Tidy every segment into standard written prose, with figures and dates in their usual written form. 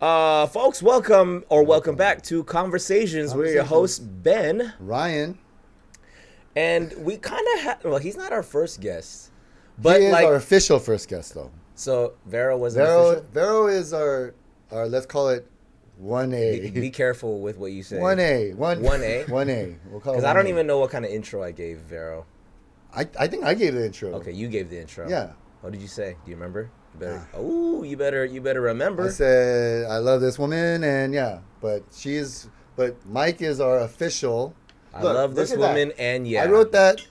Folks, welcome back to Conversations. We're your hosts, Ben. Ryan. And we kind of well, he's not our first guest. But he is our official first guest, though. So, Vero was official? Vero is our, let's call it 1A. Be careful with what you say. 1A. 1A? 1A. We'll call it 1A. Because I don't even know what kind of intro I gave Vero. I think I gave the intro. Okay, you gave the intro. Yeah. What did you say? Do you remember? You better remember. I said, I love this woman, and yeah. But Mike is our official. I love this woman, and yeah. I wrote that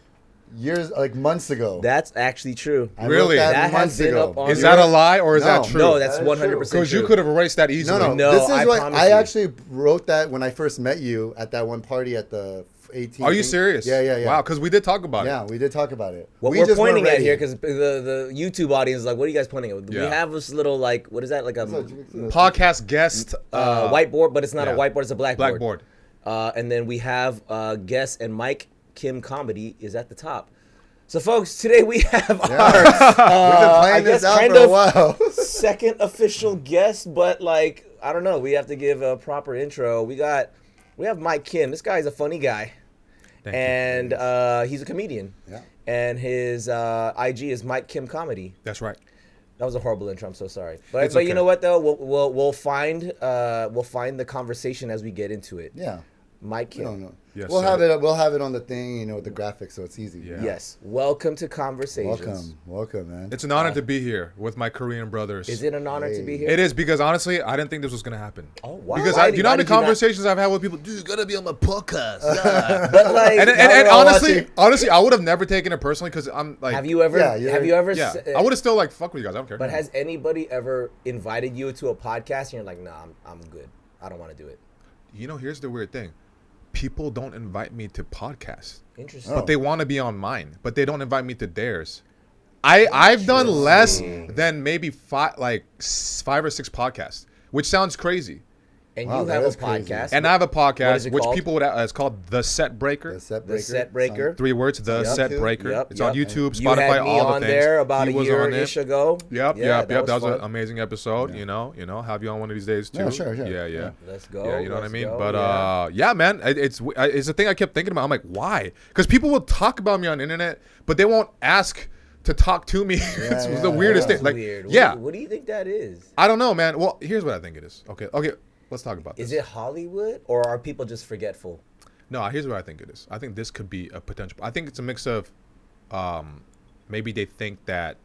months ago. That's actually true. Really? That has been up on Is that a lie or is that true? No, that's 100% true. Because you could have erased that easily. No, this is I what promise I you. actually wrote that when I first met you at that one party at the 18. Are you serious? Yeah. Wow, because we did talk about it. Yeah, we did talk about it. What we we're just pointing weren't at here, ready. because the YouTube audience is like, what are you guys pointing at? We Yeah. have this little, like, what is that? Like a Podcast guest. whiteboard, but it's not a yeah. whiteboard, it's a blackboard. Blackboard. And then we have guest, and Mike Kim Comedy is at the top. So, folks, today we have our, We've been playing this out for a while. second official guest, but, like, I don't know. We have to give a proper intro. We have Mike Kim. This guy's a funny guy. Thank you. He's a comedian. Yeah. And his IG is Mike Kim Comedy. That's right. That was a horrible intro. I'm so sorry. But It's okay. You know what though? We'll find the conversation as we get into it. Yeah. Mike Kim. No. Yes, we'll sir. have it on the thing, with the graphics, so it's easy. Yeah. Yes. Welcome to Conversations. Welcome, man. It's an honor to be here with my Korean brothers. Is it an honor to be here? It is, because honestly, I didn't think this was going to happen. Oh, wow. Because Why you know how many did you not- conversations I've had with people, dude, you got to be on my podcast. Yeah. But like, and honestly, I would have never taken it personally because I'm like. have you ever? Yeah, have you ever? Yeah. I would have still like, fuck with you guys. I don't care. But has anybody ever invited you to a podcast and you're like, nah, I'm good. I don't want to do it. Here's the weird thing. People don't invite me to podcasts. Interesting. But they want to be on mine, but they don't invite me to theirs. I've done less than maybe five or six podcasts, which sounds crazy. And Wow, you that have a is crazy. podcast. And I have a What is podcast it which called? people would it's called The Set Breaker. The Set The Breaker. Set Breaker. 3 words, The Yep. Set Breaker. Yep, It's on yep. YouTube, You Spotify, had me all the on things. there about He a was on year-ish it. ago. Yep. Yeah, That was fun. an amazing episode. Yeah. Have you on one of these days too. Yeah, sure. Yeah. Let's go. Yeah, you know what I let's mean? go, But yeah, man, it's a thing I kept thinking about. I'm like, why? Because people will talk about me on the internet, but they won't ask to talk to me. It's the weirdest That's thing. Like, weird. yeah, What do you think that is? I don't know, man. Well, here's what I think it is. Okay, let's talk about this. Is it Hollywood or are people just forgetful? No, here's what I think it is. I think this could be a potential. I think it's a mix of, maybe they think that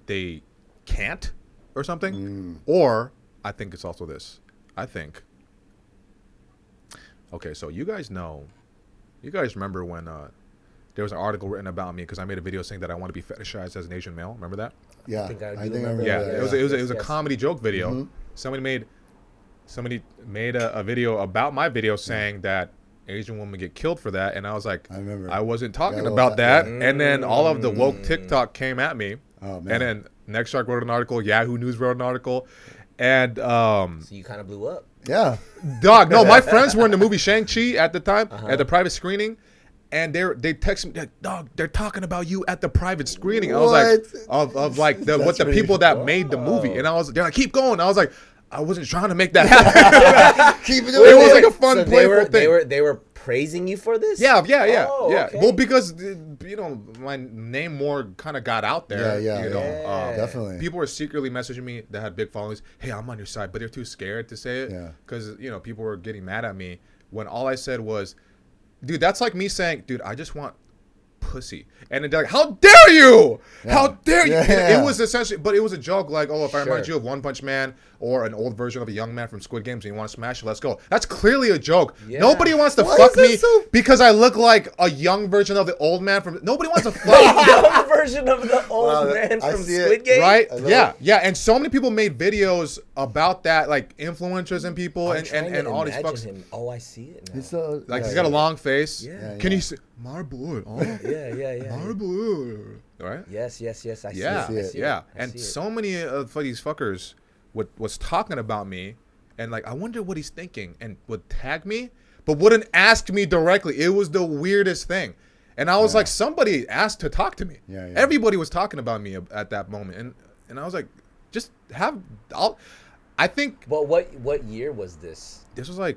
they can't or something, or I think it's also this. I think. Okay, so you guys remember when there was an article written about me because I made a video saying that I want to be fetishized as an Asian male. Remember that? Yeah. I think I I do think I remember remember Yeah, that. it was a Yes. comedy joke video. Somebody made a video about my video saying that Asian women get killed for that, and I was like, I remember. I wasn't talking Yeah, about that. yeah. And then all of the woke TikTok came at me. Oh, man. And then Next Shark wrote an article, Yahoo News wrote an article, and So you kind of blew up. Yeah. dog, no, my friends were in the movie Shang-Chi at the time at the private screening. And they text me, like, dog, they're talking about you at the private screening. I was like, of like what the people that made the movie. And they're like, keep going. I was like, I wasn't trying to make that happen. Keep it It was doing like a fun, So playful thing. they were praising you for this? Yeah. Oh, okay. Well, because my name more kind of got out there. Yeah. Definitely. People were secretly messaging me that had big followings. Hey, I'm on your side, but they're too scared to say it because people were getting mad at me when all I said was, dude, that's like me saying, dude, I just want pussy. And they're like, how dare you? How dare you? Yeah. It was essentially, but it was a joke like, oh, if I remind Sure. you of One Punch Man or an old version of a young man from Squid Games and you want to smash it, let's go. That's clearly a joke. Yeah. Nobody wants to Why fuck is that me so- because I look like a young version of the old man from, nobody wants to fuck Young version of the old Wow, man I from see it. Squid Game? Right? I love Yeah. And so many people made videos about that, like influencers and people I'm and trying to all these imagine fucks. him. Oh, I see it now. It's a, Like yeah, he's got a long face. Yeah. Can you see my boy? Oh, Yeah. my boy. Right? Yes. I see Yeah, it. I see yeah. it. I And see it. so many of these fuckers was talking about me, and like, I wonder what he's thinking, and would tag me, but wouldn't ask me directly. It was the weirdest thing. And I was like, somebody asked to talk to me. Yeah. Everybody was talking about me at that moment, and I was like, just have. I think But what year was this? this was like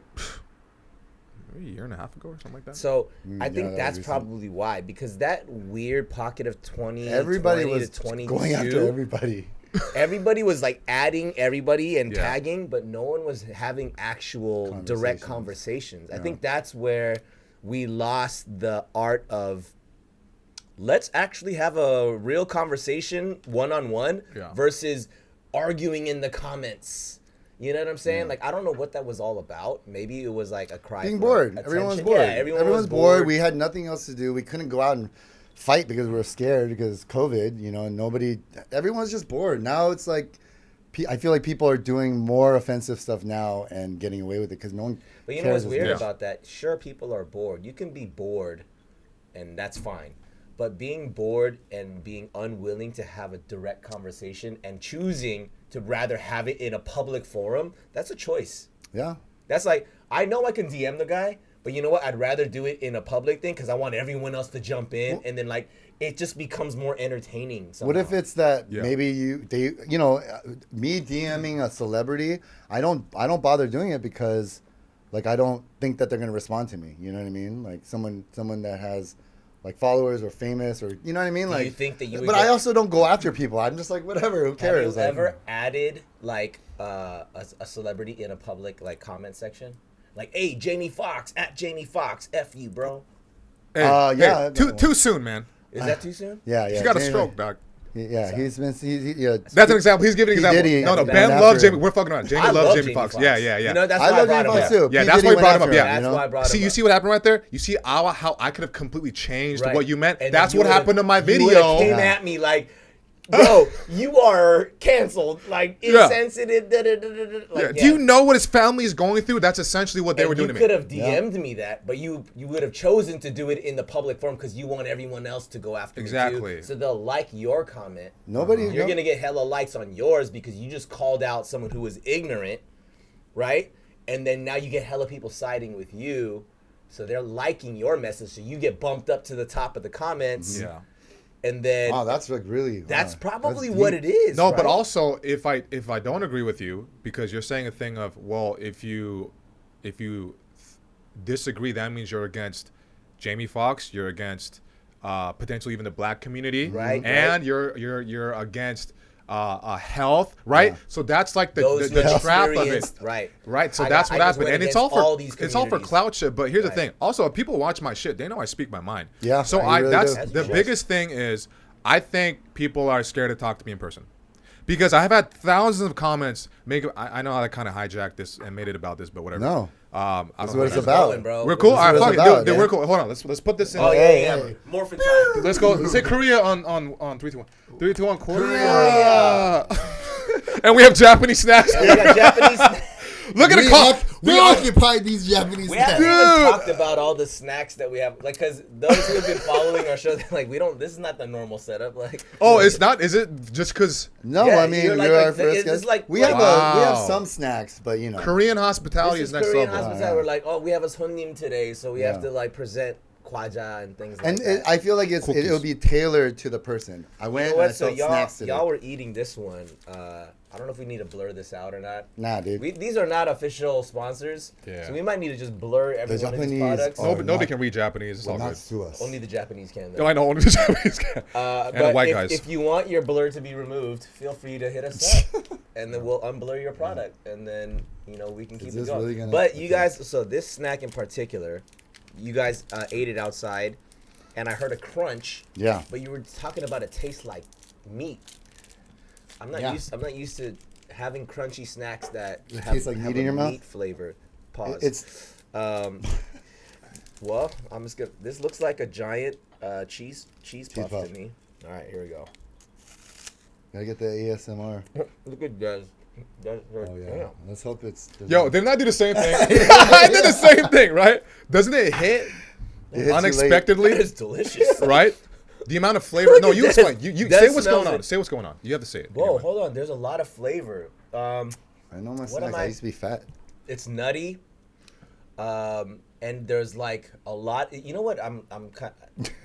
maybe a year and a half ago or something like that. So I yeah, think that that's was recent. probably why, because that weird pocket of 20, Everybody 20 was to 22, going after everybody. everybody was like adding everybody and Yeah. tagging, but no one was having actual direct conversations. I think that's where we lost the art of let's actually have a real conversation one-on-one Yeah. versus arguing in the comments. You know what I'm saying? Like, I don't know what that was all about. Maybe it was like a cry Being for bored. attention. Everyone was bored. Yeah, everyone was bored. bored. We had nothing else to do. We couldn't go out and fight because we were scared because COVID, you know, and everyone's just bored. Now it's like, I feel like people are doing more offensive stuff now and getting away with it because no one But you know cares what's as weird much. about that? Sure, people are bored. You can be bored, and that's fine. But being bored and being unwilling to have a direct conversation and choosing to rather have it in a public forum, that's a choice. Yeah. That's like, I know I can DM the guy, but you know what? I'd rather do it in a public thing because I want everyone else to jump in, and then like it just becomes more entertaining. Somehow. What if it's that Yeah. maybe me DMing a celebrity, I don't bother doing it because like I don't think that they're going to respond to me. You know what I mean? Like someone that has like followers or famous or you know what I mean? Do like you think that you would But get- I also don't go after people. I'm just like whatever, who Have cares? you Like, ever added like a celebrity in a public like comment section? Like, hey, Jamie Foxx at Jamie Foxx, F you, bro. Hey, yeah, too soon, man. Is that too soon? yeah, She got a Jamie- stroke, dog. Yeah, he's been That's an example. He's giving an He example. did, he- No, he Ben went loves after Jamie. him. We're fucking around. Jamie I loves love Jamie Foxx. Foxx. Yeah, yeah, yeah. You know, that's I why love I brought Jamie him Foxx up. too. Yeah, P. that's Diddy why I went brought him after up, yeah. That's why I brought him See, you up. see what happened right there? You see how I could have completely changed Right. what you meant? And That's then what you would've- happened to my You would've video. came at me like, bro, you are canceled. Like, Yeah. insensitive. Da, da, da, da, da. Like, Yeah. Do you know what his family is going through? That's essentially what they And were doing you to could me. have DM'd me that, but you would have chosen to do it in the public forum because you want everyone else to go after Exactly. me too. So they'll like your comment. Nobody. You're no- gonna get hella likes on yours because you just called out someone who was ignorant, right? And then now you get hella people siding with you, so they're liking your message, so you get bumped up to the top of the comments. Yeah. And then Wow, that's like really. that's wow, probably that's what deep. it is. No, but right? also if I don't agree with you because you're saying a thing of well if you disagree that means you're against Jamie Foxx, you're against potentially even the black community, Right, and you're against health, right? Yeah. So that's like Those the who trap of it. experienced- right? Right, so I that's got- what I just happened, went and it's against all for these it's all for communities. clout shit. But here's Right. the thing: also, if people watch my shit, they know I speak my mind. Yeah, So you I really that's do. the That's biggest thing is I think people are scared to talk to me in person. Because I have had thousands of comments. I know I kind of hijacked this and made it about this, but whatever. No. I That's don't what know. it's Keep about. going, bro. We're cool. This All right, is what fuck it's it. about, Dude, yeah. we're cool. Hold on. Let's put this in. Oh yeah. Hey. Morphin time. Let's go. Let's say Korea on 3, 2, 1. 3, 2, 1. Korea. And we have Japanese snacks. We got Japanese. Look at the call. We occupied these Japanese We haven't snacks. even Dude. talked about all the snacks that we have, like, because those who have been following our show, they're like, we don't. This is not the normal setup. Like, Oh, it's not. Is it just because No, Yeah, I mean you're you're like- our first it's guest. like- we like- have we have Wow. some snacks, but you know. Korean hospitality this is is next Korean level? hospitality. We're like, oh, we have a hunnim today, so we have Yeah. to like present kwaja and things like And that. I feel like it'll Cookies. be tailored to the person. I You went know and I what? So felt snacks today. y'all were eating this one. I don't know if we need to blur this out or not. Nah, dude. These are not official sponsors, Yeah. so we might need to just blur every one of these Japanese products. are- Nobody not- can read Japanese. It's all not good. to us. Only the Japanese can. No, Though. I know. Only the Japanese can. But And the white if, guys. if you want your blur to be removed, feel free to hit us up, and then we'll unblur your product, and then we can keep it this going. really gonna- But you okay. guys, so this snack in particular, you guys ate it outside, and I heard a crunch. Yeah. But you were talking about it tastes like meat. I'm not Yeah. used to having crunchy snacks that It have, tastes like have meat in a your mouth? meat flavor. Pause. It's Well, I'm just gonna. This looks like a giant cheese puff puff. to me. All right, here we go. gotta get the ASMR. Look at Des. Des Oh yeah. damn. Let's hope it's. Yo, didn't I do the same thing? I did the same thing, right? Doesn't it hit It hits you late. unexpectedly? That is delicious. Right? The amount of flavor. Look No, at you that. explain. You That say what's smells going on. it. Say what's going on. You have to say it. Whoa, Anyway. hold on. There's a lot of flavor. I know my snacks. I used to be fat. It's nutty. And there's like a lot. You know what? I'm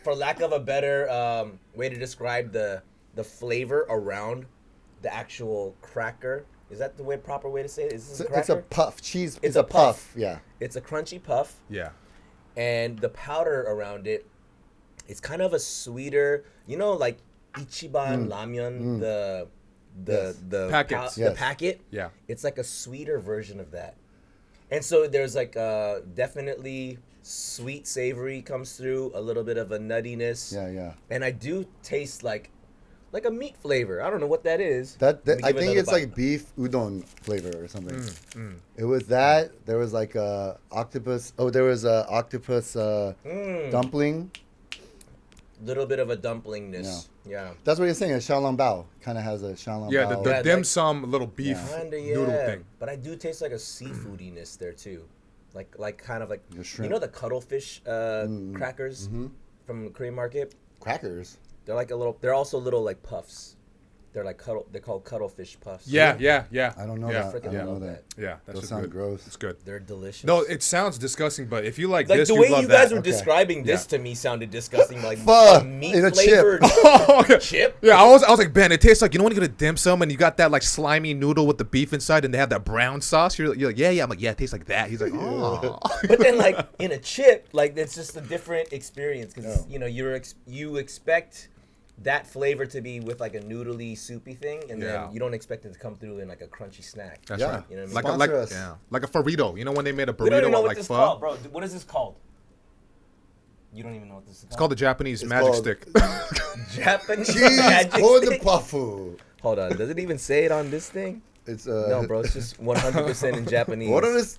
for lack of a better way to describe the flavor around the actual cracker. Is that the proper way to say it? Is this a It's a cracker? puff. Cheese. It's It's a a puff. Yeah. It's a crunchy puff, Yeah. and the powder around it, it's kind of a sweeter, like Ichiban ramyun, Yes. the Packets. the Yes. packet. Yeah. It's like a sweeter version of that. And so there's like definitely sweet savory comes through, a little bit of a nuttiness. Yeah. And I do taste like a meat flavor. I don't know what that is. That Let me I give it think another it's bite. like beef udon flavor or something. It was that. There was like a octopus. Oh, there was a octopus dumpling. Little bit of a dumplingness. Yeah. That's what you're saying. A xiaolong bao kind of has a xiaolong Yeah, bao. the Yeah, dim like- sum little beef Kinda, noodle yeah. thing. But I do taste like a seafoodiness there too, like kind of like The shrimp. the cuttlefish crackers from the Korean market. Crackers. They're like they're also little like puffs. They're like they're called cuttlefish puffs. Yeah. I don't know Yeah. that. Freaking I don't love know that. that. Yeah, that's Those just sound good. gross. It's good. They're delicious. No, it sounds disgusting, but if you like like this, the you way love you guys that. were Okay. describing this to me sounded disgusting, like Pho a meat in a chip. flavored Oh, okay. chip. Yeah, I was like, Ben, it tastes like, when you get a dim sum and you got that like slimy noodle with the beef inside and they have that brown sauce. You're like, yeah. I'm like, yeah, it tastes like that. He's like, oh. But then, like in a chip, like it's just a different experience because Yeah. you expect that flavor to be with like a noodly, soupy thing, and Yeah. then you don't expect it to come through in like a crunchy snack. That's Yeah. right. You know what I mean? Like Sponsor a us. like a burrito. You know when they made a We don't even burrito know with what like this is pho? called, bro. What is this called? You don't even know what this is It's called the Japanese It's magic called- stick. Japanese Cheese magic corn stick. puffo. Hold on, does it even say it on this thing? It's No, bro, it's just 100% in Japanese. What are this?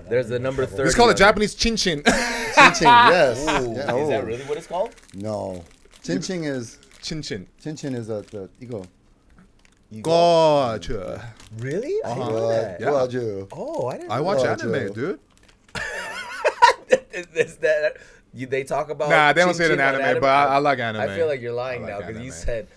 There's the number 30. It's called a on it. Japanese chin chin. Chin chin, yes. Ooh, Yeah, is that oh. really what it's called? No. Chin chin is Chin chin. the ego. Gotcha. Really? I didn't know What? that. Yeah. What you? Oh, I didn't. I know watch Gotcha. anime, dude. Is that they talk about? Nah, they don't say it in chin-chin on anime, but I like anime. I feel like you're lying I like now because you anime. said.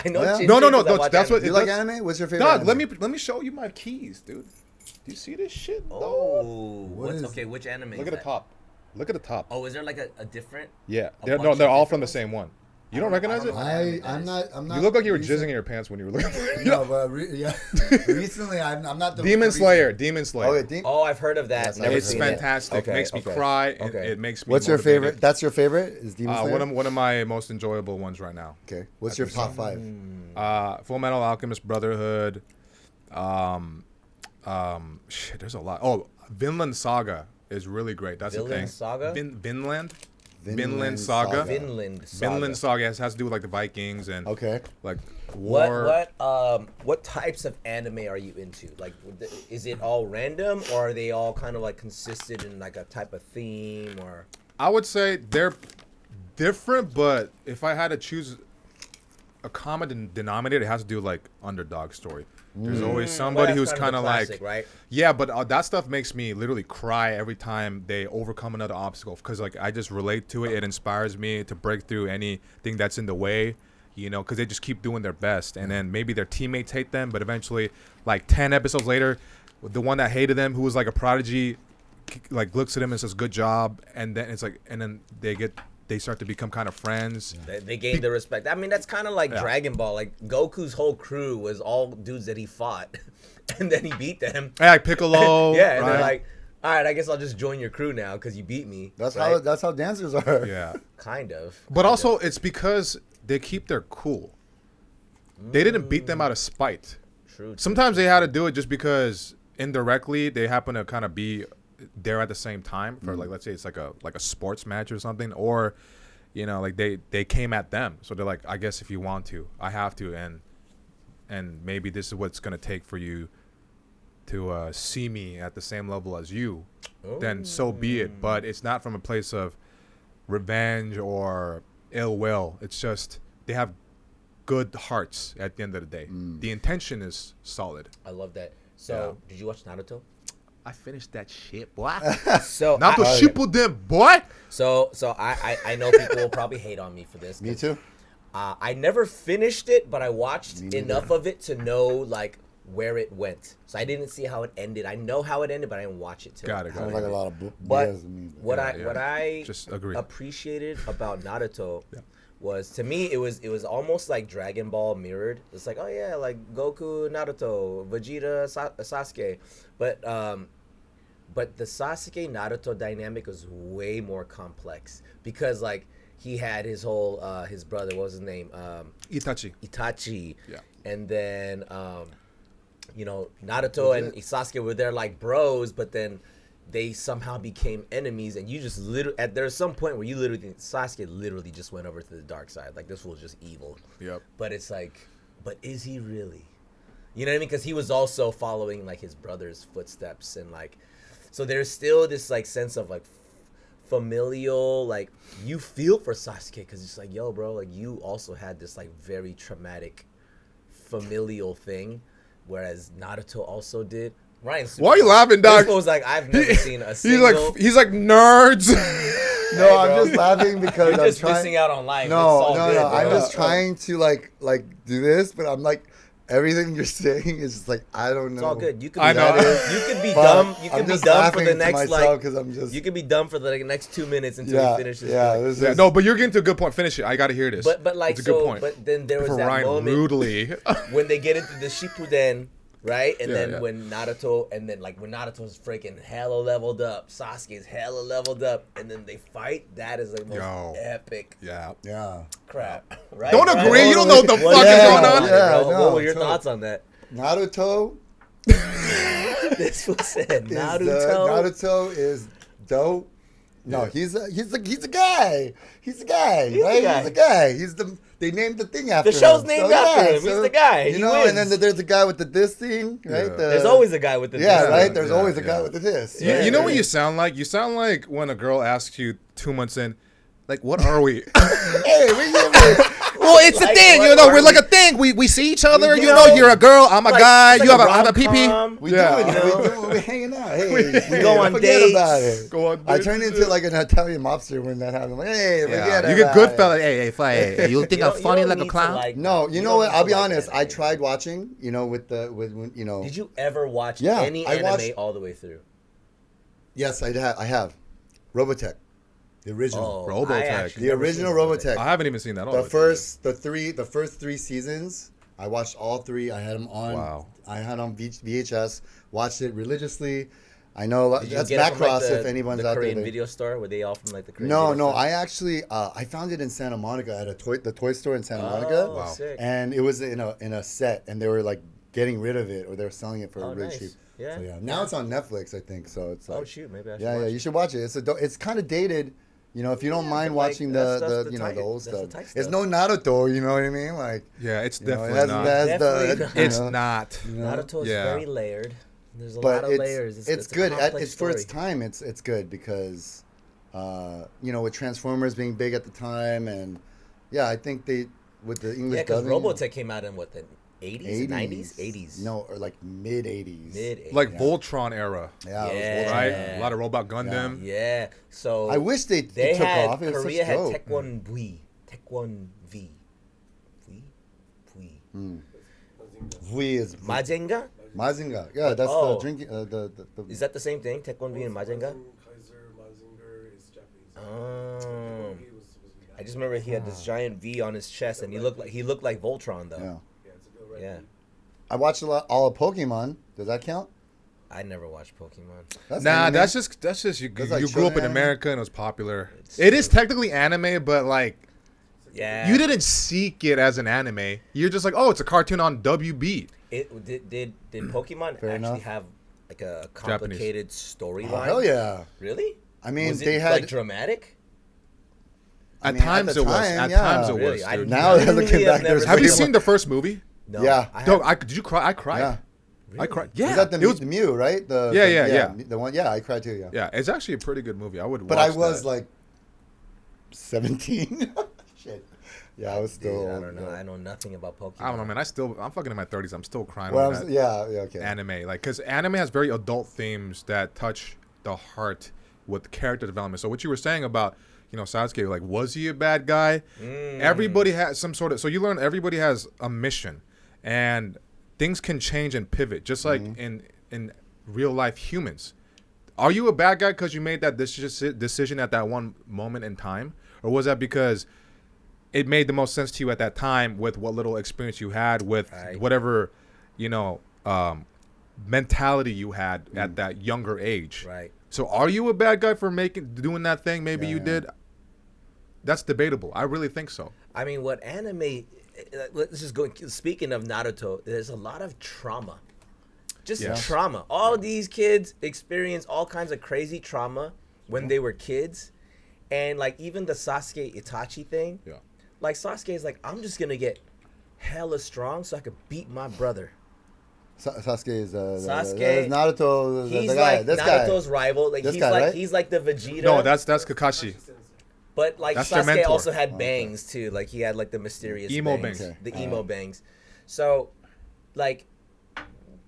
I know. Oh, yeah? chin-chin No, 'cause I watch that's what Do you it like does- anime? What's your favorite? Dog, anime? let me show you my keys, dude. Do you see this shit? dog? Oh, What is- okay? Which anime? Look is at the that? top. Look at the top. Oh, is there like a different? Yeah. A They're, bunch no, of they're all different from the ones? same one. You don't recognize I it? don't know. I'm not. You look like you were recent- jizzing in your pants when you were looking for it. No, but recently I'm not the Demon recent- Slayer. Demon Slayer. Okay, Oh, I've heard of that. Yes, Never It's seen fantastic. It. Okay, Makes me okay. cry. And Okay. it makes me What's your motivated. favorite? That's your favorite? Is Demon Slayer? One of my most enjoyable ones right now. Okay. What's your top 5? Full Metal Alchemist, Brotherhood. Shit, there's a lot. Oh, Vinland Saga is really great. That's the thing. Vinland Saga? Vinland. Vinland Vinland Saga. Saga. Vinland Saga. Vinland Saga has to do with like the Vikings and Okay. like war. What types of anime are you into? Like, is it all random, or are they all kind of like consistent in like a type of theme, or? I would say they're different, but if I had to choose a common denominator, it has to do like underdog story. There's always somebody Well, who's that's kind of the like, classic, right? yeah, but that stuff makes me literally cry every time they overcome another obstacle because like I just relate to it. It inspires me to break through anything that's in the way, you know, because they just keep doing their best, and then maybe their teammates hate them, but eventually, like 10 episodes later, the one that hated them, who was like a prodigy, like looks at him and says good job, and then it's like, and then they start to become kind of friends. They gain the respect. I mean, that's kind of like Yeah. Dragon Ball. Like Goku's whole crew was all dudes that he fought, and then he beat them. Yeah, like Piccolo. Yeah, and right? they're like, all right, I guess I'll just join your crew now because you beat me. That's right? how dancers are. yeah. Kind of. But also, it's because they keep their cool. They didn't beat them out of spite. True. Sometimes they had to do it just because indirectly they happen to kind of be there at the same time for like, let's say it's like a sports match or something, or you know, like they came at them, so they're like, I guess if you want to, I have to, and maybe this is what it's gonna take for you to see me at the same level as you, then so be it. But it's not from a place of revenge or ill will. It's just they have good hearts at the end of the day. The intention is solid. I love that. So, did you watch Naruto? I finished that shit, boy. So, Not the I, Shippuden, boy. so I know people will probably hate on me for this. Me too. I never finished it, but I watched Me neither. enough of it to know like where it went. So I didn't see how it ended. I know how it ended, but I didn't watch it. Got it, got Sounds it. like a lot of But BS to me. what Yeah, I just agree. appreciated about Naruto was, to me, it was almost like Dragon Ball mirrored. It's like, oh yeah, like Goku, Naruto, Vegeta, Sasuke, but the Sasuke Naruto dynamic was way more complex because like he had his whole his brother, what was his name? Itachi. Yeah. And then you know, Naruto and Sasuke were there like bros, but then they somehow became enemies, and you just literally there's some point where you literally think Sasuke literally just went over to the dark side. Like, this fool's just evil. Yep. But it's like, but is he really? You know what I mean? Because he was also following like his brother's footsteps, and like, so there's still this like sense of like familial, like you feel for Sasuke because it's like, yo, bro, like you also had this like very traumatic familial thing, whereas Naruto also did. Ryan, why are you laughing, dog? This was like, I've never seen a single. He's like nerds. No, Hey, I'm bro. just laughing because You're I'm just trying. missing out on life. No, It's all no, good, no. bro. I'm just trying to like do this, but I'm like, everything you're saying is just like, I don't know. It's all good. You could. I Be know. You could be But dumb. You I'm could be just dumb for laughing the to next myself like. 'cause I'm just- You could be dumb for the like, next 2 minutes until Yeah, you finish this. yeah. thing. This Yeah, is, no, but you're getting to a good point. Finish it. I got to hear this. But like, it's a good so, point. but then there was For that Ryan moment rudely. when they get into the Shippuden, right? And Yeah, then yeah. when Naruto's freaking hella leveled up, Sasuke's hella leveled up, and then they fight. That is the most Yo. epic Yeah. yeah. crap. Right? Don't Ryan? agree. You don't know what the What fuck is is Yeah, going on. yeah. bro? no, What were your totally. thoughts on that? Naruto. This was said. Is Naruto. is dope. No, he's a guy. He's a guy, He's right? the guy. He's a guy. They named the thing after him. show's named after him. He's the guy. You He know, and then wins. there's a guy with this thing, right? Yeah. There's always a guy with the yeah, this. right. There's Yeah, always a yeah. guy with this. You, Yeah. you know what you sound like? You sound like when a girl asks you 2 months in, like, what are we? Hey, we give it. Well, it's a Like, thing, what you know. are We're like we? a thing. We see each other. We You do. know, you're a girl. I'm a Like, guy. it's You like have a pee pee. rom-com. We Yeah. do it. You know? We're hanging out. Hey, We go on forget dates. about it. Go on I dates. turned into like an Italian mobster when that happened. Like, hey, forget You about get good it. fella. Hey, you think You I'm don't- you funny don't like a need to clown? like No, that. you know don't what? need I'll to be like honest. I anime. tried watching, with you know. Did you ever watch Yeah, any I anime watched- all the way through? Yes, I have. Robotech, the original. Robotech. I actually The never original seen Robotech. I haven't even seen that. The first 3 seasons, I watched all 3. I had them on. Wow. I had on VHS. Watched it religiously. I know Did you that's get it from, Macross. like, if anyone's the out Korean there. video store, were they all from like the Korean No, video no. store? I actually I found it in Santa Monica at the toy store in Santa Monica. Oh, Wow. sick. And it was in a set, and they were like getting rid of it, or they were selling it for Oh, really nice. cheap. Yeah. So, yeah. Now it's on Netflix, I think. So it's like, Oh shoot, maybe I should yeah, watch you it. should watch it. It's kind of dated. If you don't Yeah, mind but, like, watching that's the the tight- the old that's the stuff. tight It's stuff. no Naruto, you know what I mean? Like, Yeah, it's it definitely has, not. it has Definitely the, not. It's you know, not. you know? Naruto is Yeah. very layered. There's a But lot of layers. it's a good. complex It's for its story. time. It's good because, with Transformers being big at the time, and yeah, I think they with the English Yeah, because dubbing, Robotech came out in what, the 80s, 90s, 80s. No, or like mid 80s. Mid 80s. Like Yeah. Voltron era, Yeah, it was Yeah. Voltron. right? Yeah. A lot of Robot Gundam. Yeah. So I wish they they took had off. It was Korea such had dope. Taekwon V. Taekwon V. V. V is Majenga? Mazinga. Yeah, that's Oh. the drinking. The Is that the same thing? Taekwon V and Majenga? Kaiser Mazinger is Japanese. He was I just remember he had this giant V on his chest, and he looked like Voltron though. yeah. Yeah, it's a good red Yeah. meat. I watched all of Pokemon. Does that count? I never watched Pokemon. That's Nah, anime. that's just you That's like grew up in children anime. America and it was popular. It's It is technically anime, but like Yeah. you didn't seek it as an anime. You're just like, oh, it's a cartoon on WB. It did Pokemon Fair actually enough. have like a complicated storyline? Oh, hell yeah. Really? I mean, Was they it had. like dramatic? I At mean, at times the it was. time, At yeah. times it Really? was. I dude. Now literally looking have back, never there's Have you way seen the first movie? No. Yeah. I Dog, have- did you cry? I cried. Yeah. I cried. Was Yeah. that the it was. the Mew, right? Yeah. The one. Yeah, I cried too. Yeah. Yeah, it's actually a pretty good movie. I would. But watch I was that. like 17. Shit. Yeah, I was Dude, still. I don't know. I know nothing about Pokemon. I don't know, man. I'm fucking in my 30s. I'm still crying Well, on that yeah, okay. anime. Like, because anime has very adult themes that touch the heart with character development. So what you were saying about, Sasuke, like, was he a bad guy? Everybody has some sort of. So you learn everybody has a mission, and things can change and pivot, just like in real life humans. Are you a bad guy because you made that decision at that one moment in time, or was that because it made the most sense to you at that time with what little experience you had with Right. whatever, you know, mentality you had at that younger age. Right. So are you a bad guy for doing that thing? Maybe Yeah, you yeah. did. That's debatable. I really think so. I mean, what anime? Let's just go. Speaking of Naruto, there's a lot of trauma. Just Yes. trauma. All these kids experience all kinds of crazy trauma when they were kids, and like even the Sasuke Itachi thing. Yeah. Like Sasuke is like, I'm just gonna get hella strong so I could beat my brother. Sasuke is Sasuke- Naruto. He's the guy. like This Naruto's guy. rival. Like This he's guy, like right? he's like the Vegeta. No, that's Kakashi. But like That's their Sasuke mentor. also had bangs too. Like he had like the mysterious Emo bangs, bangs. the Okay. emo bangs. So, like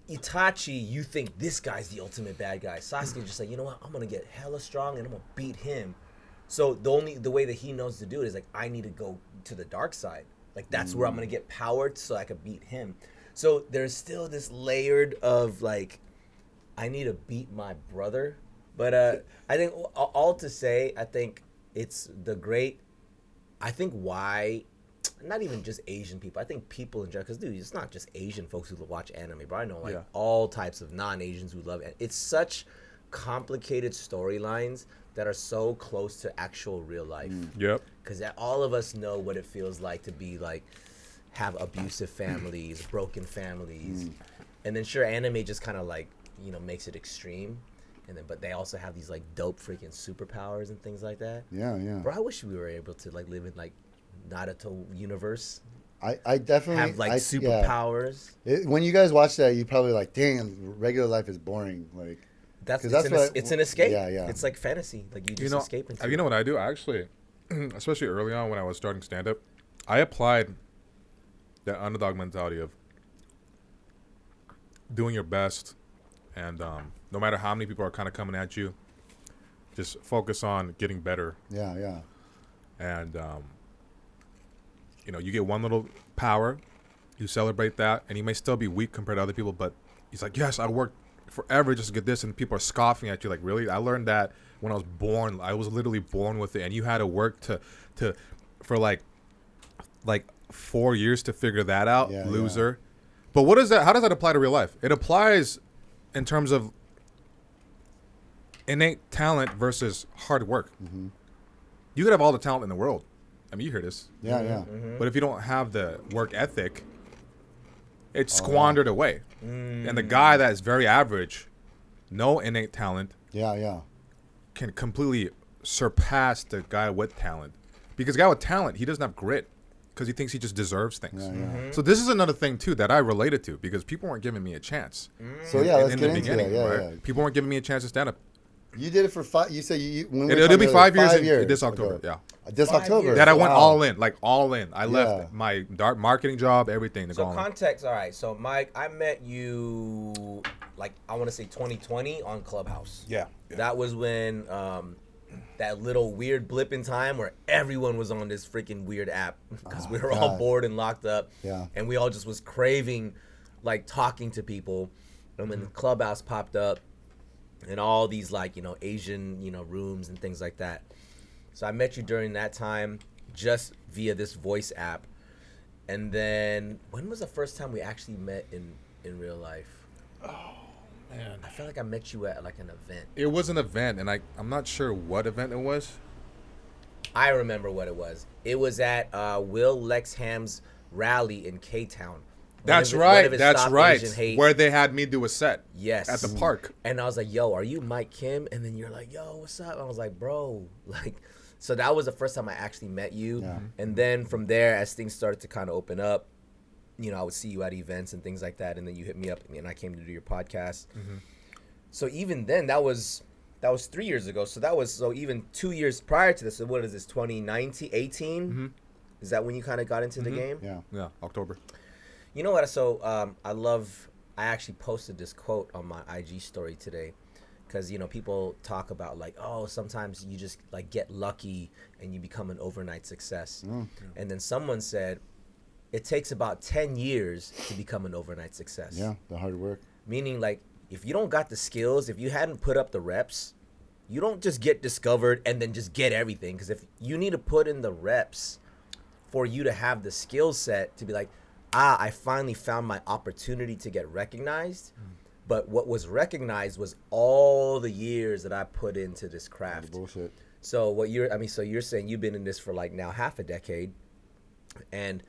Itachi, you think this guy's the ultimate bad guy. Sasuke just like, you know what? I'm gonna get hella strong and I'm gonna beat him. So the way that he knows to do it is like, I need to go to the dark side. Like that's where I'm gonna get powered so I can beat him. So there's still this layered of like, I need to beat my brother. But I think all to say, I think it's I think why, not even just Asian people, I think people in general, because dude, it's not just Asian folks who watch anime, but I know like Yeah. all types of non-Asians who love it. It's such complicated storylines that are so close to actual real life. Yep. Because all of us know what it feels like to be like, have abusive families, broken families. And then sure, anime just kind of like, you know, makes it extreme. And then, but they also have these like dope freaking superpowers and things like that. Yeah, yeah. Bro, I wish we were able to like live in like Naruto universe, I definitely have like yeah. superpowers. When you guys watch that, you probably like, damn, regular life is boring. Like, That's 'cause it's, that's it's an escape. Yeah, yeah. It's like fantasy. Like you just You know, escape into. you know what I do? I actually, especially early on when I was starting stand up, I applied that underdog mentality of doing your best, and no matter how many people are kind of coming at you, just focus on getting better. yeah, yeah. And you know, you get one little power, you celebrate that, and you may still be weak compared to other people, but he's like, yes, I worked forever just to get this, and people are scoffing at you like, really? I learned that when I was born. I was literally born with it, and you had to work for like 4 years to figure that out, Yeah, loser. But what is that? How does that apply to real life? It applies in terms of innate talent versus hard work. Mm-hmm. You could have all the talent in the world. I mean, you hear this. Yeah, yeah. But if you don't have the work ethic, it's squandered away. And the guy that is very average, no innate talent, Yeah, yeah. can completely surpass the guy with talent. Because the guy with talent, he doesn't have grit because he thinks he just deserves things. Yeah, yeah. So this is another thing, too, that I related to because people weren't giving me a chance. So yeah, let's in get the into beginning, that. Yeah, right? yeah. People weren't giving me a chance to stand up. You did it for 5. You said you. When we were It'll talking be earlier, 5 years, this October. ago. Yeah. This 5 October. years. That I went Wow. all in, like all in. I Yeah. left my dark marketing job, everything to So go on. context, all right. So Mike, I met you like I want to say 2020 on Clubhouse. Yeah. That was when that little weird blip in time where everyone was on this freaking weird app because we were all God. bored and locked up. Yeah. And we all just was craving like talking to people. And when the Clubhouse popped up and all these like, you know, Asian, you know, rooms and things like that. So I met you during that time just via this voice app. And then when was the first time we actually met in real life? Man. I feel like I met you at like an event. It was an event, and I'm not sure what event it was. I remember what it was. It was at Will Lexham's rally in K-Town. That's One right. of his That's Stop right. Asian Hate. Where they had me do a set. Yes. At the park. And I was like, yo, are you Mike Kim? And then you're like, yo, what's up? I was like, bro, like, so that was the first time I actually met you. Yeah. And then from there, as things started to kind of open up, you know, I would see you at events and things like that. And then you hit me up and I came to do your podcast. So even then, that was 3 years ago. So even 2 years prior to this, so what is this, 2019, 18? Is that when you kind of got into the game? Yeah. Yeah, October. You know what? So I actually posted this quote on my IG story today because, you know, people talk about like, oh, sometimes you just like get lucky and you become an overnight success. And then someone said, it takes about 10 years to become an overnight success. Yeah. The hard work. Meaning like, if you don't got the skills, if you hadn't put up the reps, you don't just get discovered and then just get everything. Because if you need to put in the reps for you to have the skill set to be like, I finally found my opportunity to get recognized. But what was recognized was all the years that I put into this craft. Bullshit. So so you're saying you've been in this for like now half a decade, and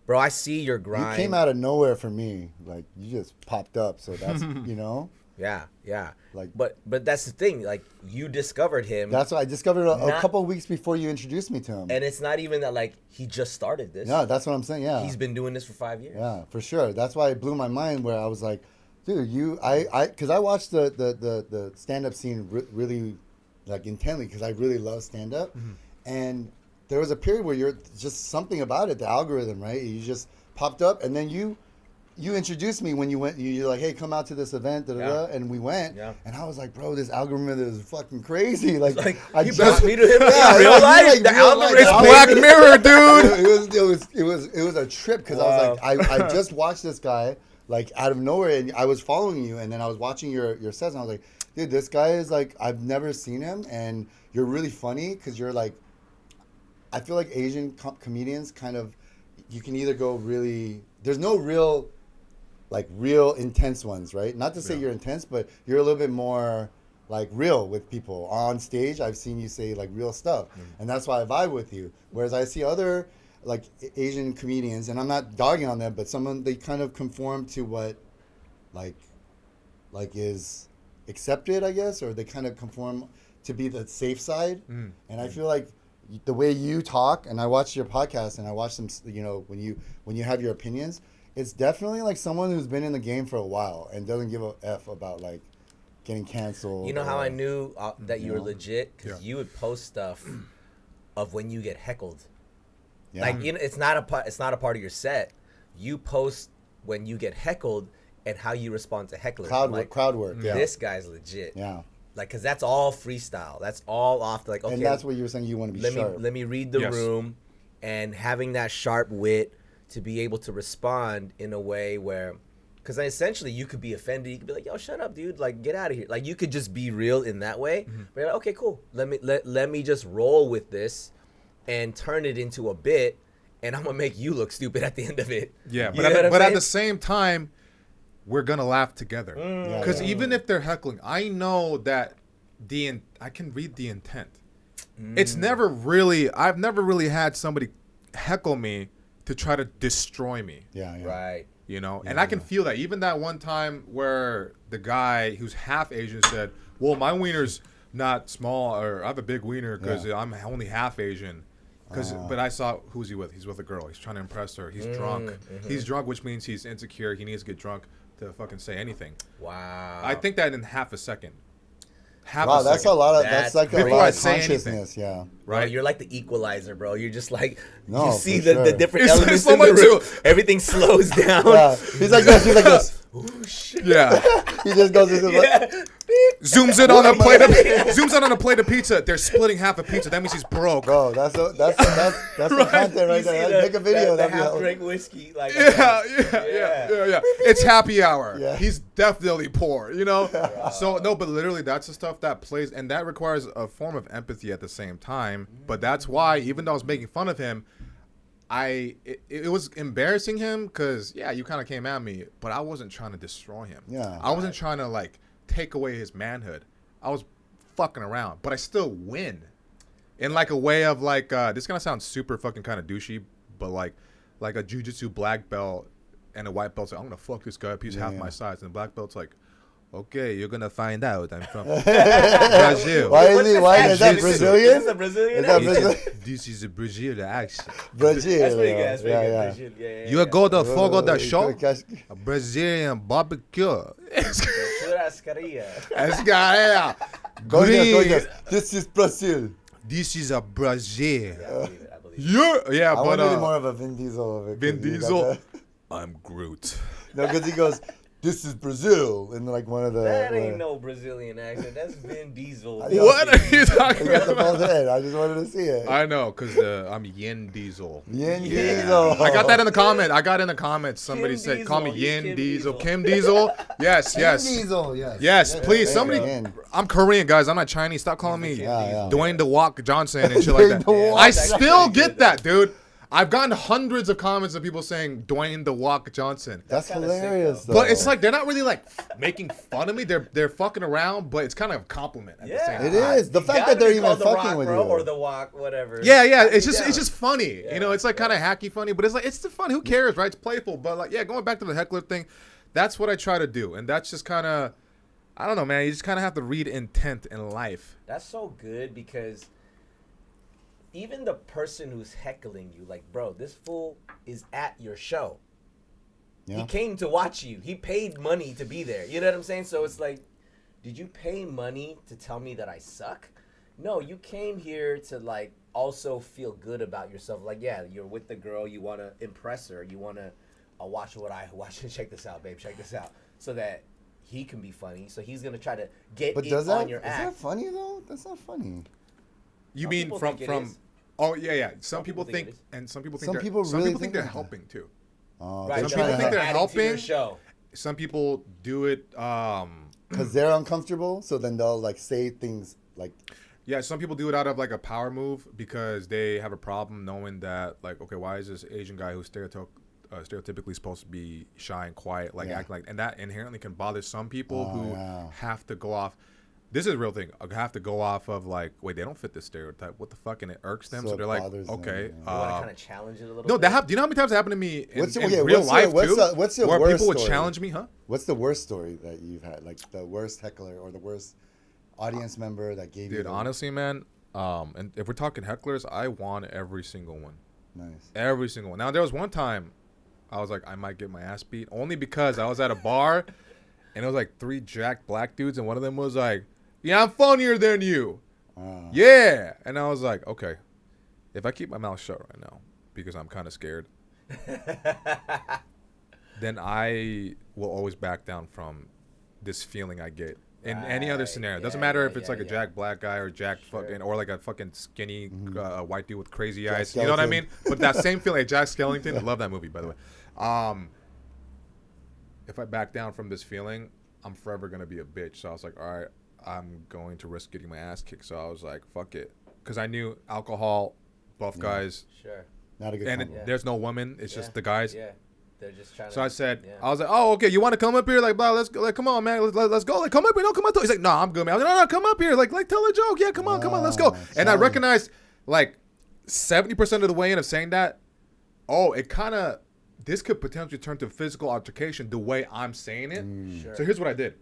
bro, I see your grind. You came out of nowhere for me. Like, you just popped up. So that's, you know. Yeah. Like, but that's the thing. Like, you discovered him. that's what I discovered a couple of weeks before you introduced me to him. And it's not even that like he just started this. Yeah, that's what I'm saying. Yeah. He's been doing this for 5 years. Yeah, for sure. That's why it blew my mind. Where I was like, dude, because I watched the stand up scene really like intently because I really love stand up, and there was a period where you're just something about it, the algorithm, right? You just popped up, and then you introduced me when you went. You're like, hey, come out to this event, and we went. Yeah. And I was like, bro, this algorithm is fucking crazy. Like you brought me to him in real life. The algorithm is Black Mirror, dude. It was a trip because I was like, I just watched this guy like out of nowhere, and I was following you, and then I was watching your sets, and I was like, dude, this guy is like, I've never seen him, and you're really funny because you're like, I feel like Asian comedians kind of, you can either go really, there's no real intense ones, right? Not to say you're intense, but you're a little bit more like real with people on stage. I've seen you say like real stuff, and that's why I vibe with you. Whereas I see other like Asian comedians, and I'm not dogging on them, but they kind of conform to what like is accepted, I guess, or they kind of conform to be the safe side. And I feel like the way you talk, and I watch your podcast, and I watch them, you know, when you have your opinions, it's definitely like someone who's been in the game for a while and doesn't give a F about like getting canceled. You know how I knew that you were legit? Because you would post stuff of when you get heckled. Yeah. Like, you know, it's not a part of your set. You post when you get heckled and how you respond to hecklers. Crowd work. Yeah. This guy's legit. Yeah. Like, because that's all freestyle. That's all off the, like, okay. And that's what you were saying, you want to be sharp. Let me read the room, and having that sharp wit to be able to respond in a way where, because essentially you could be offended. You could be like, yo, shut up, dude. Like, get out of here. Like, you could just be real in that way. But you're like, okay, cool. Let me just roll with this and turn it into a bit, and I'm going to make you look stupid at the end of it. Yeah, but at the same time, we're going to laugh together. Because even if they're heckling, I know that I can read the intent. It's never really, I've never really had somebody heckle me to try to destroy me. Yeah. Right. You know, and I can feel that. Even that one time where the guy who's half Asian said, well, my wiener's not small, or I have a big wiener because I'm only half Asian. But I saw, who's he with? He's with a girl. He's trying to impress her. He's drunk. He's drunk, which means he's insecure. He needs to get drunk to fucking say anything. Wow. I think that in half a second. That's a lot of, that's like a lot of consciousness, right? Bro, you're like the equalizer, bro. You're just like, no, you see the different elements in the room. Everything slows down. He's like this. Oh, shit. Yeah. He just goes into zooms in on a plate of pizza. They're splitting half a pizza. That means he's broke. Bro, that's the content right there. Make a video. That half drink whiskey. Like, yeah. It's happy hour. Yeah. He's definitely poor, you know? So, no, but literally that's the stuff that plays, and that requires a form of empathy at the same time. But that's why, even though I was making fun of him, it was embarrassing him because, you kind of came at me, but I wasn't trying to destroy him. Yeah. I wasn't trying to, like, take away his manhood. I was fucking around, but I still win. In, like, a way of, like, this is going to sound super fucking kind of douchey, but, like a jiu-jitsu black belt and a white belt's like, I'm going to fuck this guy up. He's half my size. And the black belt's like, okay, you're going to find out. I'm from Brazil. Why is that Brazilian? Is that Brazilian? This is a Brazilian accent. Brazil. That's pretty good. That's pretty good. Yeah. You go to Fogo da Show? A Brazilian barbecue. Churrascaria. This is Brazil. This is a Brazil. I believe it. I want to be more of a Vin Diesel of it. Vin Diesel. I'm Groot. No, because he goes, this is Brazil, and like one of the. That ain't no Brazilian accent. That's Vin Diesel. What are you talking got the about? bald head. I just wanted to see it. I know, because I'm Yin Diesel. Yin Diesel. I got that in the comment. In the comments. Somebody Kim said, Diesel. call me He's Yin Kim Diesel. Diesel. Kim Diesel. Yes. Yin Diesel, yes. Yes, please. Yeah, Somebody. yeah. I'm Korean, guys. I'm not Chinese. Stop calling me Yeah. Dwayne The Walk Johnson and shit like that. The Walk. I still get that, dude. I've gotten hundreds of comments of people saying Dwayne the Rock Johnson. That's kinda hilarious, sick, though. But it's like they're not really like making fun of me. They're fucking around, but it's kind of a compliment at the same it time. is the You fact gotta that they're be even called The fucking Rock, with bro, you. or the walk, whatever. Yeah. It's Yeah. just funny. Yeah, You know, it's like kind of hacky funny, but it's like it's the fun. Who cares, right? It's playful. But like, yeah, going back to the heckler thing, that's what I try to do, and that's just kind of, I don't know, man. You just kind of have to read intent in life. That's so good because even the person who's heckling you, like, bro, this fool is at your show. Yeah. He came to watch you. He paid money to be there. You know what I'm saying? So it's like, did you pay money to tell me that I suck? No, you came here to like also feel good about yourself. Like, yeah, you're with the girl. You want to impress her. You want to watch what I watch. Check this out, babe. Check this out. So that he can be funny. So he's gonna try to get But in does on that your is act. that funny though? That's not funny. You Some mean people from think it is. Oh yeah. Some people people think think, it is. and some people think Some they're, people some really people think think they're that. helping too. Oh, Right, Some trying people to think they're add it to your helping. show. Some people do it. because they're uncomfortable, so then they'll like say things like, Yeah, some people do it out of like a power move because they have a problem knowing that, like, okay, why is this Asian guy who's stereotypically supposed to be shy and quiet, like acting like, and that inherently can bother some people who have to go off. This is a real thing. Have to go off of like, wait, they don't fit this stereotype. What the fuck? And it irks them. So So it they're like, bothers them, okay. yeah. You want to kind of challenge it a little No, bit? that do you know how many times it happened to me in, What's your- in okay, real what's your- life what's too? the- what's your where worst people would story? challenge me, huh? what's the worst story that you've had? Like the worst heckler or the worst audience member that gave you? Dude, honestly, man, and if we're talking hecklers, I won every single one. Nice. Every single one. Now, there was one time I was like, I might get my ass beat only because I was at a bar and it was like 3 jacked black dudes and one of them was like, yeah, I'm funnier than you. Yeah. And I was like, okay, if I keep my mouth shut right now because I'm kind of scared, then I will always back down from this feeling I get in any other Right. scenario. It Yeah, doesn't matter yeah, if it's yeah, like a yeah. jacked black guy or jacked fucking, or like a fucking skinny white dude with crazy Jack eyes. You know what I Skellington. mean? But that same feeling, like Jack Skellington, I love that movie, by the way. If I back down from this feeling, I'm forever going to be a bitch. So I was like, all right, I'm going to risk getting my ass kicked. So I was like, fuck it. Because I knew alcohol, buff guys, Sure. Not a good and combo. there's no women. It's just the guys. Yeah. They're just trying So to. I said, yeah. I was like, oh, okay, you want to come up here? Like, blah, let's go. Like, come on, man. Let's go. Like, come up here. No, come on. He's like, no, I'm good, man. I was like, no, come up here. Like, tell a joke. Yeah, come on, let's go. And I challenge. recognized, like, 70% of the way in of saying that, oh, it kind of, this could potentially turn to physical altercation the way I'm saying it. Sure. So here's what I did.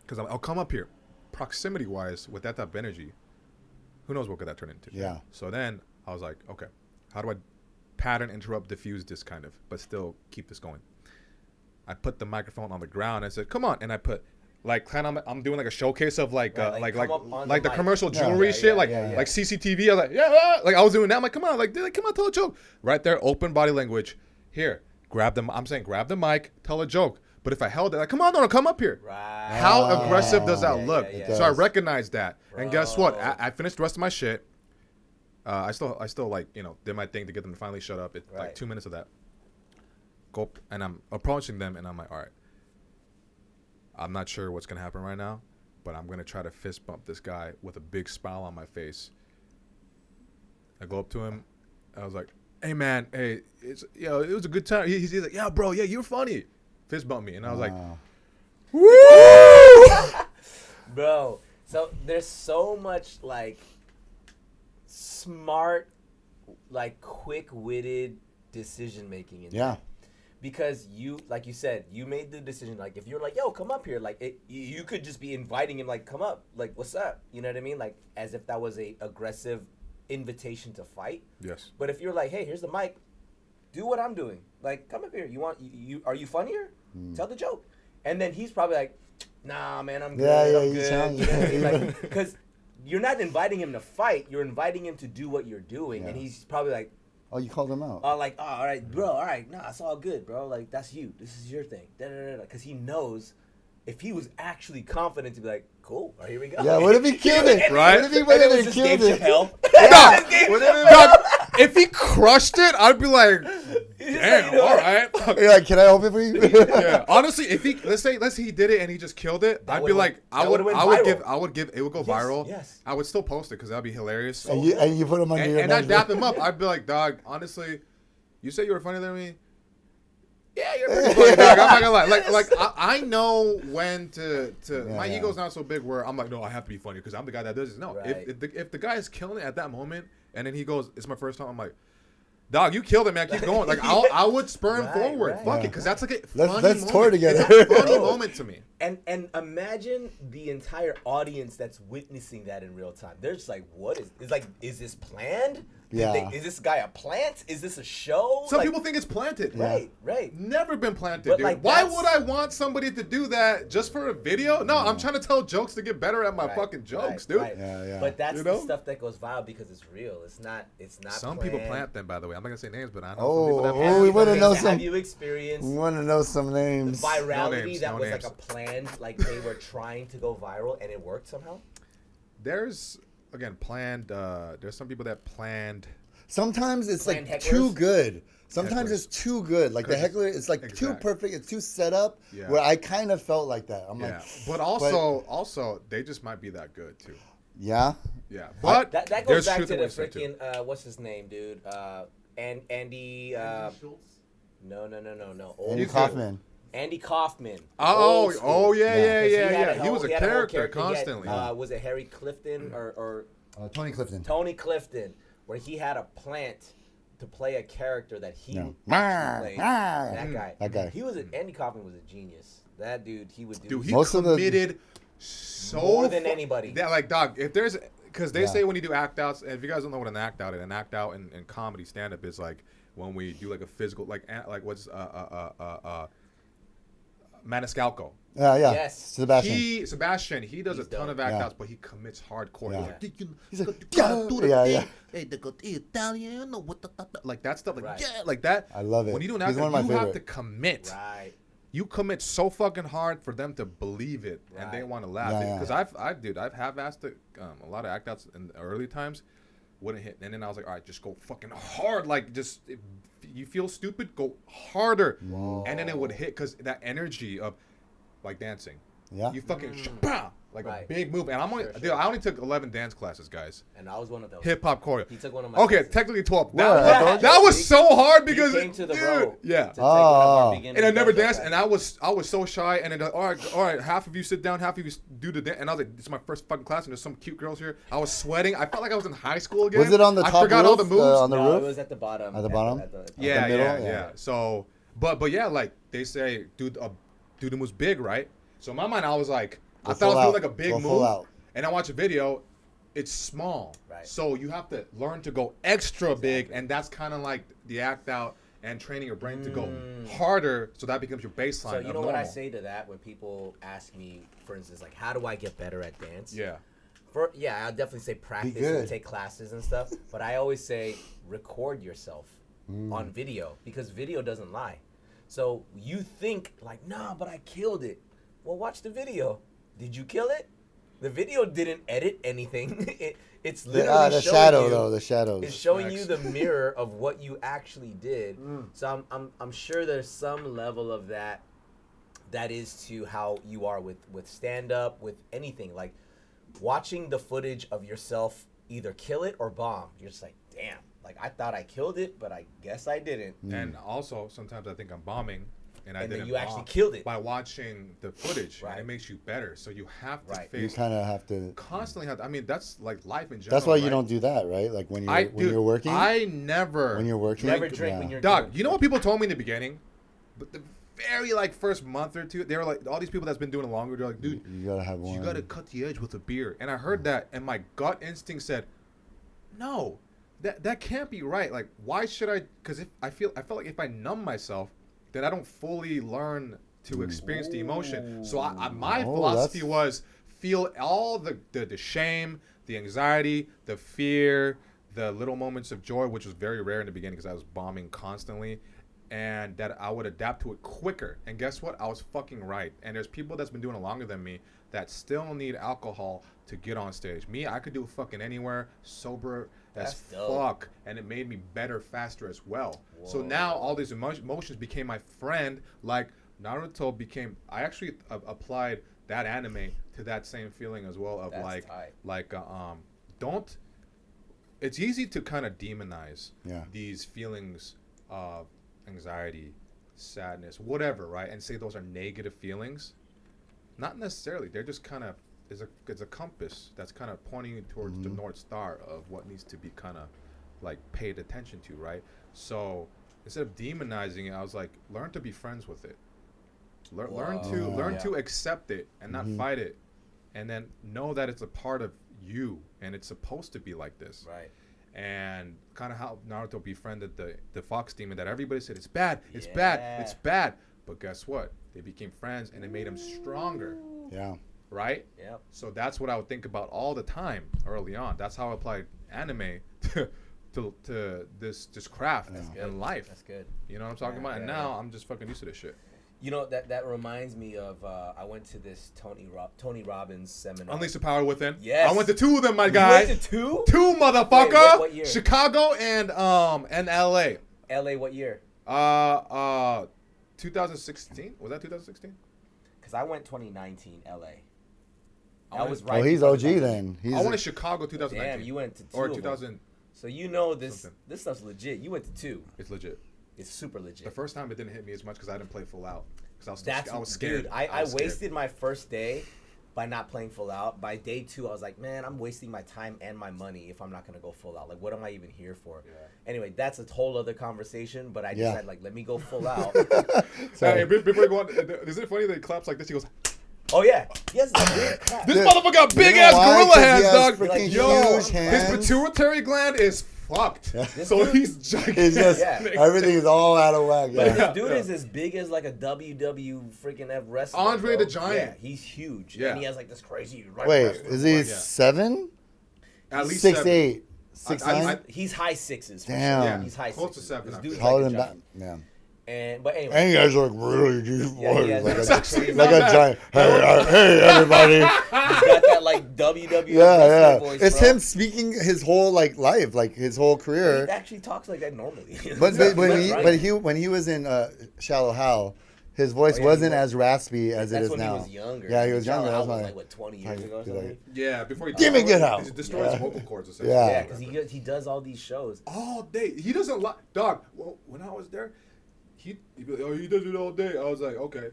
Because I'll come up here. Proximity-wise, with that type of energy, who knows what could that turn into? Yeah. So then I was like, okay, how do I pattern, interrupt, diffuse this kind of, but still keep this going? I put the microphone on the ground and said, come on. And I put, like, kind of, I'm doing like a showcase of like, Right, like, come up on like the the mic. commercial Yeah. jewelry Yeah, shit, yeah, like yeah, yeah. like CCTV. I was like, yeah, like I was doing that. I'm like, come on, like, dude, come on, tell a joke. Right there, open body language. Here, grab them. I'm saying, grab the mic, tell a joke. But if I held it, like, come on, no, come up here. Right. How aggressive does that Yeah, look? yeah, yeah. So I recognized that, and guess what? Bro. I finished the rest of my shit. I still like, you know, did my thing to get them to finally shut up. It's Right. like 2 minutes of that. Go, and I'm approaching them, and I'm like, all right, I'm not sure what's gonna happen right now, but I'm gonna try to fist bump this guy with a big smile on my face. I go up to him. I was like, hey man, hey, it's, you know, it was a good time. He's like, yeah, bro, yeah, you're funny. Fist bump me, and I was like, woo! Bro, so there's so much like smart, like quick-witted decision making in Yeah. that. Because you, like you said, you made the decision. Like if you're like, yo, come up here, like you could just be inviting him, like, come up, like, what's up? You know what I mean? Like as if that was a aggressive invitation to fight. Yes. But if you're like, hey, here's the mic, do what I'm doing. Like, come up here. You want you are you funnier? Tell the joke. And then he's probably like, nah, man, I'm good. Yeah, I'm you good. challenge You know what I mean? him. Like, because you're not inviting him to fight. You're inviting him to do what you're doing, and Yeah. he's probably like, Oh, you called him out. like, oh, all right, bro, all right, nah, it's all good, bro. Like that's you. This is your thing. Because he knows. If he was actually confident to be like, cool, all right, here we go. Yeah, what if he killed it? Right? What if he And went it in was and just Dave killed it? Chappelle. Yeah. What if he Dog, if he crushed it, I'd be like, damn, all right. You're like, can I open for you? Yeah, honestly, if he let's say he did it and he just killed it, I'd be like, I would give it would go viral. Yes. I would still post it because that'd be hilarious. And you put him under your and I'd nose. dap him up. I'd be like, dog, honestly, you say you were funnier than me. Yeah, you're pretty funny, dog. I'm not gonna lie. Like I know when to my ego's not so big where I'm like, no, I have to be funny because I'm the guy that does this. No, Right. if the guy is killing it at that moment and then he goes, it's my first time, I'm like, dog, you killed it, man. Keep going. Like I would spur him forward. Right. Fuck it, because that's like a funny Let's moment. tour together. It's a funny moment to me. And imagine the entire audience that's witnessing that in real time. They're just like, what is? It's like, is this planned? Yeah. Is this guy a plant? Is this a show? Some Like, people think it's planted. Right. Never been planted, But, dude. like, Why that's- would I want somebody to do that just for a video? No, I'm trying to tell jokes to get better at my fucking jokes, dude. Right. Yeah. But that's You the know? stuff that goes viral because it's real. It's not. Some planned. people plant them, by the way. I'm not gonna say names, but I know Oh, some people that oh, plant we them. wanna know Have some. you experienced We want to know some names. virality that No was names. like a planned, like they were trying to go viral and it worked somehow? There's again planned. There's some people that planned. Sometimes it's like Planned too hecklers? good. Sometimes Hecklers. it's too good. Like the 'Cause- heckler, it's like too exact. perfect. It's too set up. Yeah. Where I kind of felt like that. I'm Yeah, like, but also they just might be that good too. yeah. Yeah, but That goes there's back truth to in the what you said, too. freaking what's his name, dude? Andy. Schultz. No. Andy Old Kaufman. Andy Kaufman. Oh, Old school. oh yeah. 'Cause He was a had whole character He had, constantly. was it Harry Clifton or Tony Clifton. Tony Clifton, where he had a plant to play a character that he Yeah. actually played. Ah. That guy. That guy. He was Andy Kaufman was a genius. That dude, he would do. Dude, he Most of the- committed so More than anybody. Yeah, like dog. If there's, because they Yeah. say when you do act outs, and if you guys don't know what an act out is, an act out in comedy stand up is like when we do like a physical, like what's Maniscalco. Yeah. Yes. Sebastian. He does He's a ton dope. of act Yeah. outs, but he commits hardcore. Yeah. He's like, He's like, you gotta do the yeah, thing. yeah. Hey, they go Italian, what the like that stuff, like Right. yeah, like that. I love it. When you do an He's act one out, of my you have to favorite. commit. Right. You commit so fucking hard for them to believe it and they Right. want to laugh. Yeah, Because yeah. I've half-assed it, a lot of act outs in the early times, wouldn't hit, and then I was like, all right, just go fucking hard, like just if you feel stupid, go harder, and then it would hit because that energy of like dancing, Yeah. you fucking bah, like a Right. big move, and I'm only Sure, dude, sure. I only took 11 dance classes, guys, And I was one of those. hip hop choreo. He took one of my Okay, classes. technically 12. Where? I told That was so hard He because came to the dude, row. yeah. To take one of our Oh. beginning And I never dojo danced, and classes. I was so shy. And then all right, half of you sit down, half of you do the dance. And I was like, this is my first fucking class, and there's some cute girls here. I was sweating. I felt like I was in high school again. Was it on the I top forgot roof? all the moves. On the No, roof? it was at the bottom. At the bottom? yeah, the middle? yeah. Yeah. So, but yeah, like they say, dude the move's big, right? So in my mind, I was like, I thought I was full doing out. like a big Go full move, out. and I watch a video. It's small, Right. so you have to learn to go extra big, and that's kind of like the act out and training your brain to go harder, so that becomes your baseline. So you of know what I normal. say to that when people ask me, for instance, like, how do I get better at dance? Yeah. I'll definitely say practice good. and take classes and stuff. But I always say record yourself on video because video doesn't lie. So you think like, nah, but I killed it. Well, watch the video. Did you kill it? The video didn't edit anything. It's literally The showing shadow, you, though. The shadows. It's showing you Facts. the mirror of what you actually did. So I'm sure there's some level of that is to how you are with stand up, with anything. Like watching the footage of yourself either kill it or bomb. You're just like, damn. Like I thought I killed it, but I guess I didn't. And also, sometimes I think I'm bombing, and I And then didn't you actually bomb killed it. by watching the footage. Right. And it makes you better, so you have to Right. You face kind of have to. constantly. I mean, that's like life in general. That's why you right? don't do that, right? Like when you're Dude, you're working. I never. When you're working. Never drink yeah. when you're Dog, doing- you know what people told me in the beginning? But the very like first month or two, they were like, all these people that's been doing it longer, they're like, dude, You gotta have one. you gotta cut the edge with a beer. And I heard that, and my gut instinct said, no, that can't be right. Like, why should I? Because if I felt like if I numb myself, then I don't fully learn to experience the emotion. So my Oh, philosophy that's- was feel all the shame, the anxiety, the fear, the little moments of joy, which was very rare in the beginning because I was bombing constantly, and that I would adapt to it quicker. And guess what? I was fucking right. And there's people that's been doing it longer than me that still need alcohol to get on stage. Me, I could do fucking anywhere, sober as That's dope. fuck, and it made me better faster as well. So now all these emotions became my friend. Like Naruto became. I actually applied that anime to that same feeling as well of That's tight. don't. It's easy to kind of demonize Yeah. these feelings of anxiety, sadness, whatever, right? And say those are negative feelings. Not necessarily. They're just kind of it's a compass that's kind of pointing you towards the North Star of what needs to be kind of like paid attention to, right? So instead of demonizing it, I was like, learn to be friends with it. Learn to accept it and not fight it, and then know that it's a part of you and it's supposed to be like this. Right. And kind of how Naruto befriended the fox demon that everybody said it's bad, it's bad, it's bad. But guess what? They became friends and it made them stronger. Yeah. Right? Yep. So that's what I would think about all the time early on. That's how I applied anime to this craft and life. That's good. You know what I'm talking about? And now I'm just fucking used to this shit. You know, that reminds me of I went to this Tony Robbins seminar. Unleash the Power Within. Yes. I went to 2 of them, my guy. You went to 2? 2, motherfucker. What year? Chicago and LA. LA, what year? 2016. Was that 2016? Because I went 2019 LA. I That was went- right. Oh, he's before OG the- then. He's I went to Chicago 2019. Damn, you went to 2 or of them. 2000. So you know this Something. this stuff's legit. You went to 2. It's legit. It's super legit. The first time it didn't hit me as much because I didn't play full out. Because That's I was scared. Dude, I was scared. wasted my first day by not playing full out. By day 2, I was like, man, I'm wasting my time and my money if I'm not gonna go full out. Like, what am I even here for? Yeah. Anyway, that's a whole other conversation. But I Yeah. decided, like, let me go full out. Hey, before you go on, is it funny that he claps like this? He goes, Oh yeah, yes, big clap. this motherfucker got big You know ass why? gorilla 'Cause he hands, has dog. freaking Like, huge His hands. pituitary gland is fucked. This So dude- he's gigantic. It's just Yeah. everything is all out of whack. But Yeah. this dude is as big as like a WW freaking F wrestler. Andre bro. the Giant. Yeah, he's huge. Yeah. And he has like this crazy right Wait, wrestler is he voice. 7? At least 6'8", 6'9"? I- He's high 6s. For Damn. Sure. Yeah, He's high close to 6s. 7, This I dude's think. Taller like a than that. giant. Yeah. But anyway. And you guys look really deep Yeah, he has like, like a, actually like not a giant. Hey, everybody. He's got that like WWE Yeah. wrestler voice, It's bro. him speaking his whole life, like his whole He career. actually talks like that normally. But Right. when he was in Shallow Hal, his voice Oh, yeah, wasn't he was- as raspy as it That's is when now. he was younger. Yeah, he was Shallow younger. Hal That's was why. like what 20 years ago or He's like- something. Yeah, before he Give me Get Out. He destroys Yeah. vocal cords. Essentially. Yeah. Yeah, because he does all these shows. All day. He doesn't like dog. Well, when I was there, he'd be like, oh, he does it all day. I was like, okay.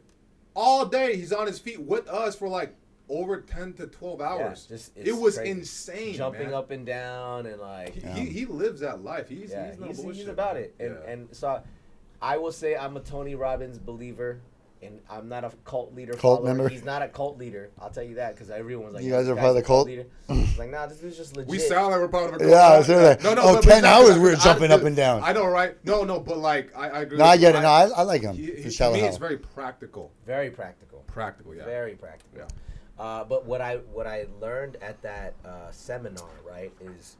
All day he's on his feet with us for like over 10 to 12 hours. Yeah, it's it was crazy. insane. Jumping man. up and down and like He lives that life. He's no he's bullshit. about it. And Yeah. and so I will say I'm a Tony Robbins believer. And I'm not a cult leader. Cult follower. member? He's not a cult leader. I'll tell you that because everyone's like, You guys "This are guy's part of a the cult?" leader." It's like, nah, this dude's just legit. We sound like we're part of a group. Yeah, seriously. No, but 10 exactly, hours we were I- jumping up and down. I know, right? No, but like I agree. No, I with get you. it. No, I like him. To For Shallow me, Hal. it's very practical. Very practical. Practical, yeah. Very practical. Yeah. But what I learned at that seminar, right, is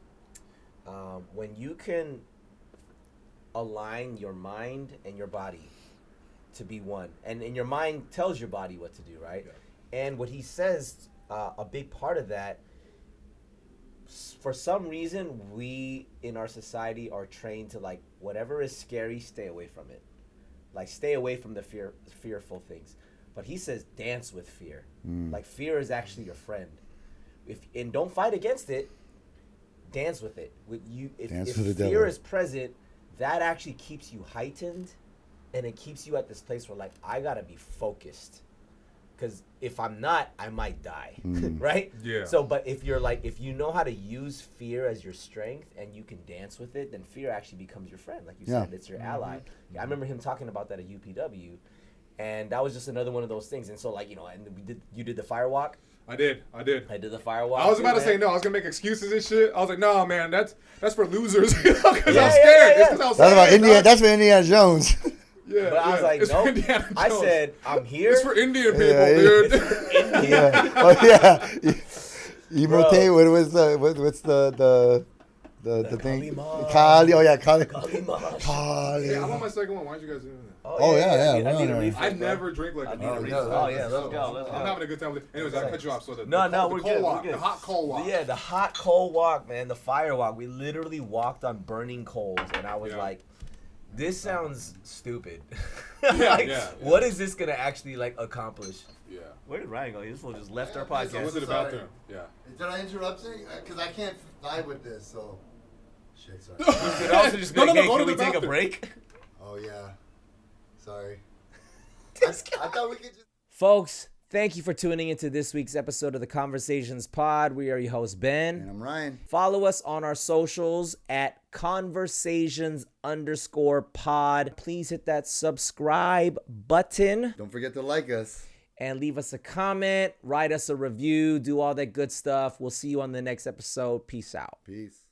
when you can align your mind and your body to be one, and your mind tells your body what to do, right? Yeah. And what he says, a big part of that, for some reason, we in our society are trained to like whatever is scary, stay away from it. Like stay away from the fearful things. But he says dance with fear. Like fear is actually your friend. And don't fight against it. Dance with it. If Dance with the fear devil. is present, that actually keeps you heightened, and it keeps you at this place where like I gotta be focused. Because if I'm not, I might die, right? Yeah. So, but if you're like, if you know how to use fear as your strength and you can dance with it, then fear actually becomes your friend. Like you Yeah. said, it's your ally. Yeah, I remember him talking about that at UPW, and that was just another one of those things. And so, like, you know, and you did the fire walk. I did. I did the fire walk. I was too, about to man. say no. I was gonna make excuses and shit. I was like, no, man, that's for losers. Because Yeah, I'm scared. yeah. It's 'cause I was That's about scared, Indiana. dog. That's for Indiana Jones. Yeah, But I was like, it's for nope. Indiana I Jones. said, I'm here. It's for Indian people, Yeah, dude. yeah. Oh yeah. You rotate. What was the what's the the thing. Kalima. Kali. Oh yeah, Kali. Kalima. Kali. Hey, I'm on my second one. Why aren't you guys doing that? Oh, yeah. I need a Well, refill, I bro. never drink like I a need a dog. refill. Oh, Yeah, let's go. I'm having a good time with it. Anyways, I cut you off. So the No, the we're cold good. walk, We're good. the hot cold walk. Yeah, the hot coal walk, man. The fire walk. We literally walked on burning coals, and I was Yeah. like, "This sounds stupid. Yeah, like, yeah. what is this gonna actually like accomplish?" Yeah. Where did Ryan go? He just left our Yeah, I podcast. went to the Sorry. bathroom. Yeah. Did I interrupt you? Because I can't vibe with this. So. Shit. Sorry. Could also just be like, hey, go can to we the take a bathroom. break? Oh yeah. Sorry. I thought we could just. Folks, thank you for tuning into this week's episode of the Conversations Pod. We are your host, Ben. And I'm Ryan. Follow us on our socials at Conversations_pod. Please hit that subscribe button Don't forget to like us. and leave us a comment, write us a review, do all that good stuff. We'll see you on the next episode. Peace out. Peace.